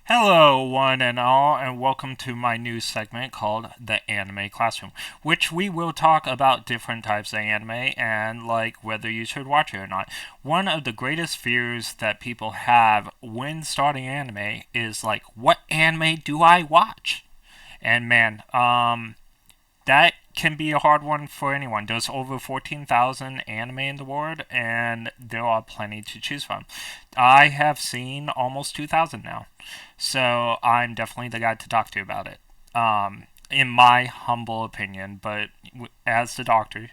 Hello, one and all, and welcome to my new segment called The Anime Classroom, which we will talk about different types of anime and, like, whether you should watch it or not. One of the greatest fears that people have when starting anime is, like, what anime do I watch? And man, that can be a hard one for anyone. There's over 14,000 anime in the world, and there are plenty to choose from. I have seen almost 2,000 now, so I'm definitely the guy to talk to about it. In my humble opinion, but as the doctor,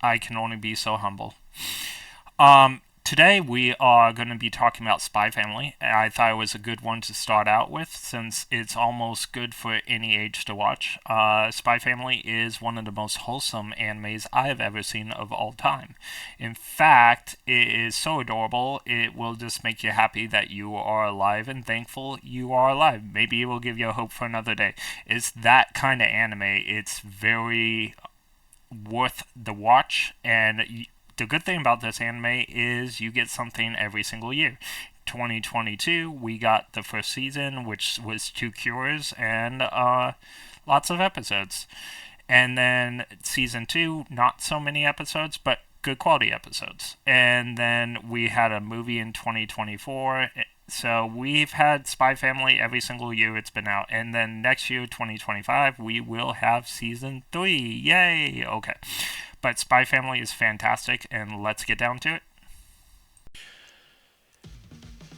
I can only be so humble. Today we are going to be talking about Spy Family. I thought it was a good one to start out with since it's almost good for any age to watch. Spy Family is one of the most wholesome animes I have ever seen of all time. In fact, it is so adorable, it will just make you happy that you are alive and thankful you are alive. Maybe it will give you a hope for another day. It's that kind of anime. It's very worth the watch, and the good thing about this anime is you get something every single year. 2022, we got the first season, which was two cures and lots of episodes. And then season two, not so many episodes, but good quality episodes. And then we had a movie in 2024. So we've had Spy Family every single year it's been out. And then next year, 2025, we will have season 3. Yay! Okay. But Spy Family is fantastic, and let's get down to it.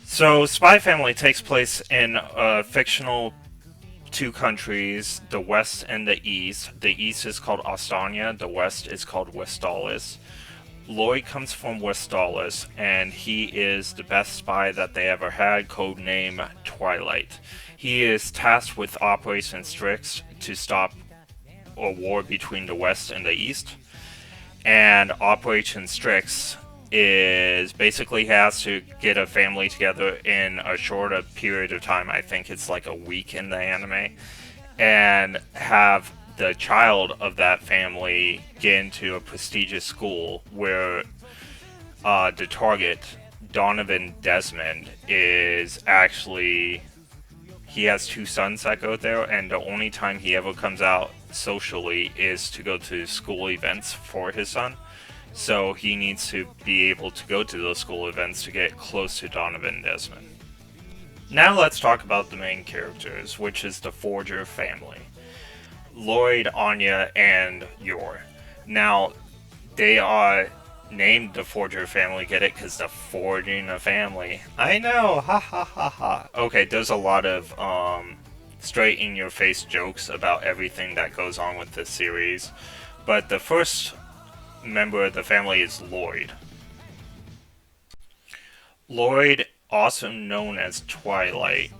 So, Spy Family takes place in fictional two countries, the West and the East. The East is called Ostania, the West is called Westalis. Lloyd comes from Westalis, and he is the best spy that they ever had, codename Twilight. He is tasked with Operation Strix to stop a war between the West and the East. And Operation Strix is basically has to get a family together in a shorter period of time. I think it's like a week in the anime, and have the child of that family get into a prestigious school where the target, Donovan Desmond, is actually he has two sons that go there, and the only time he ever comes out socially is to go to school events for his son. So he needs to be able to go to those school events to get close to Donovan Desmond. Now let's talk about the main characters, which is the Forger family. Lloyd, Anya, and Yor. Now, they are named the Forger family, get it? Because the forging a family. I know, ha ha ha ha. Okay, there's a lot of straight in your face jokes about everything that goes on with this series. But the first member of the family is Lloyd. Lloyd, also known as Twilight,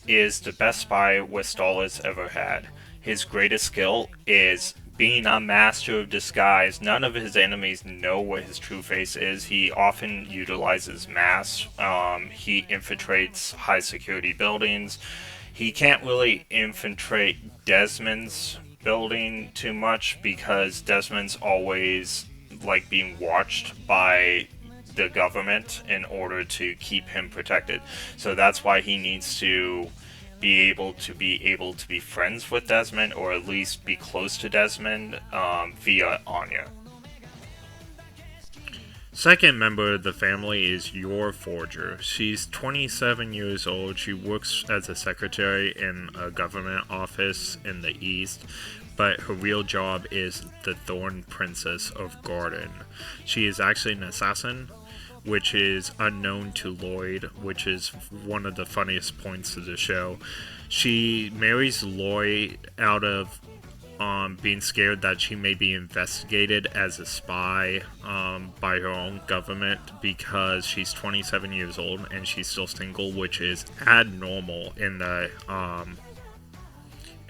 is the best spy Westalis ever had. His greatest skill is being a master of disguise. None of his enemies know what his true face is. He often utilizes masks. He infiltrates high security buildings. He can't really infiltrate Desmond's building too much because Desmond's always like being watched by the government in order to keep him protected. So that's why he needs to be friends with Desmond, or at least be close to Desmond via Anya. Second member of the family is Yor Forger. She's 27 years old. She works as a secretary in a government office in the East, but her real job is the Thorn Princess of Garden. She is actually an assassin, which is unknown to Lloyd, which is one of the funniest points of the show. She marries Lloyd out of being scared that she may be investigated as a spy by her own government because she's 27 years old and she's still single, which is abnormal in the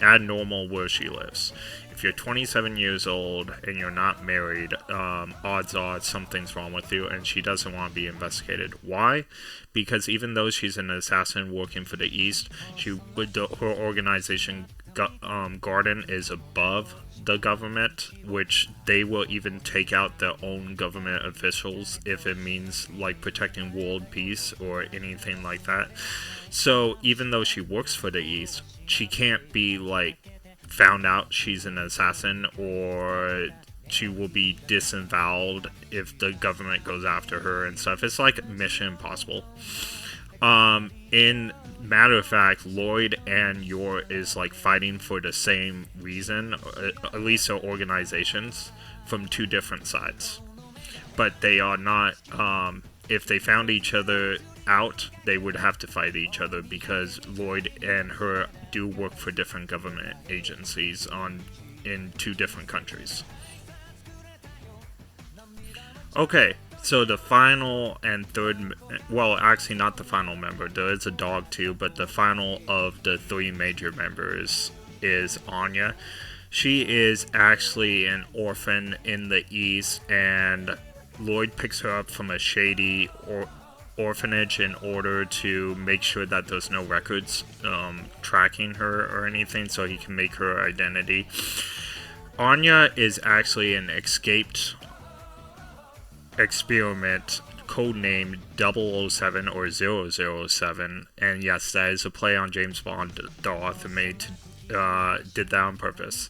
abnormal where she lives. If you're 27 years old and you're not married, odds are something's wrong with you, and she doesn't want to be investigated. Why? Because even though she's an assassin working for the East, her organization Garden is above the government, which they will even take out their own government officials if it means like protecting world peace or anything like that. So even though she works for the East, she can't be like found out she's an assassin, or she will be disavowed if the government goes after her and stuff. It's like Mission Impossible. In matter of fact, Lloyd and Yor is like fighting for the same reason, at least their organizations, from two different sides. But they are not. If they found each other out, they would have to fight each other because Lloyd and her do work for different government agencies in two different countries. Okay, so the final and third, well, actually not the final member. There is a dog too, but the final of the three major members is Anya. She is actually an orphan in the East, and Lloyd picks her up from a shady orphanage in order to make sure that there's no records tracking her or anything, so he can make her identity. Anya is actually an escaped experiment codenamed 007 or 007, and yes, that is a play on James Bond. The author did that on purpose.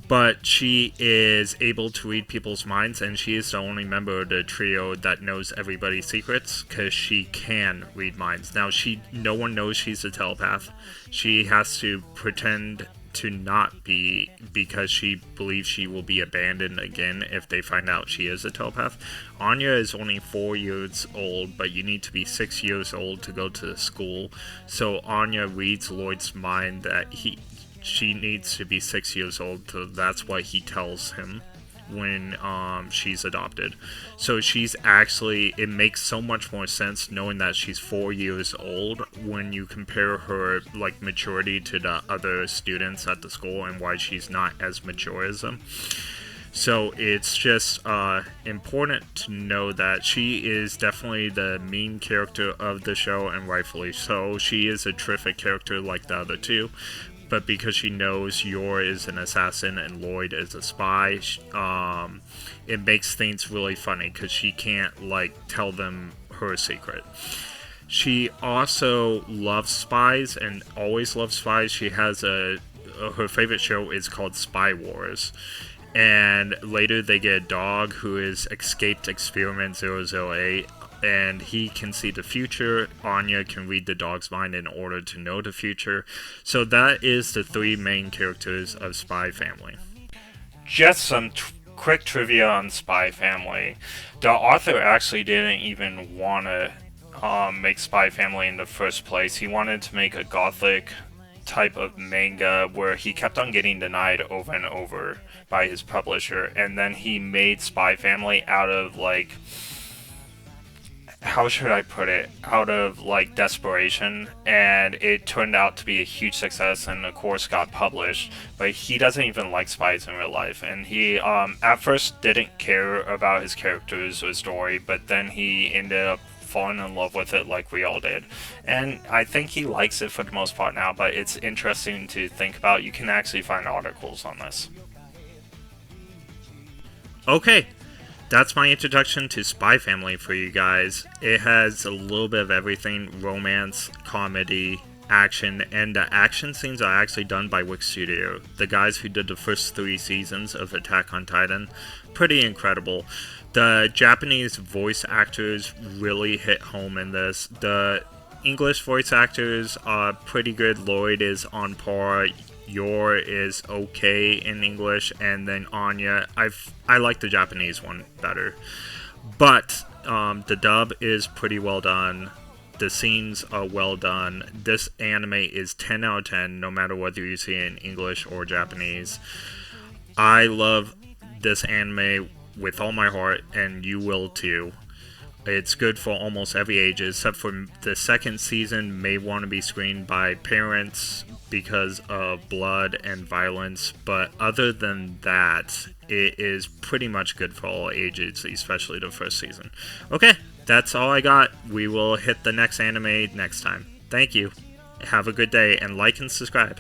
But she is able to read people's minds, and she is the only member of the trio that knows everybody's secrets, because she can read minds. Now, no one knows she's a telepath. She has to pretend to not be, because she believes she will be abandoned again if they find out she is a telepath. Anya is only 4 years old, but you need to be 6 years old to go to the school. So Anya reads Lloyd's mind that she needs to be 6 years old, so that's why he tells him when she's adopted. So she's actually, it makes so much more sense knowing that she's 4 years old when you compare her like maturity to the other students at the school, and why she's not as mature as them. So it's just important to know that she is definitely the main character of the show, and rightfully so. She is a terrific character like the other two. But because she knows Yor is an assassin and Lloyd is a spy, it makes things really funny because she can't like tell them her secret. She also loves spies and always loves spies. She has her favorite show is called Spy Wars. And later they get a dog who is escaped experiment 008, and he can see the future. Anya can read the dog's mind in order to know the future. So that is the three main characters of SpyxFamily. Just some quick trivia on SpyxFamily. The author actually didn't even want to make SpyxFamily in the first place. He wanted to make a gothic type of manga where he kept on getting denied over and over by his publisher, and then he made SpyxFamily out of like, how should I put it, out of like desperation, and it turned out to be a huge success and of course got published. But he doesn't even like spies in real life, and he at first didn't care about his characters or story, but then he ended up falling in love with it like we all did, and I think he likes it for the most part now. But it's interesting to think about. You can actually find articles on this. Okay, that's my introduction to SpyxFamily for you guys. It has a little bit of everything: romance, comedy, action, and the action scenes are actually done by Wix Studio, the guys who did the first 3 seasons of Attack on Titan. Pretty incredible. The Japanese voice actors really hit home in this. The English voice actors are pretty good. Lloyd is on par. Yor is okay in English, and then Anya, I like the Japanese one better. But the dub is pretty well done. The scenes are well done. This anime is 10 out of 10, no matter whether you see it in English or Japanese. I love this anime with all my heart, and you will too. It's good for almost every age, except for the second season may want to be screened by parents because of blood and violence, but other than that, it is pretty much good for all ages, especially the first season. Okay, that's all I got. We will hit the next anime next time. Thank you. Have a good day, and like and subscribe.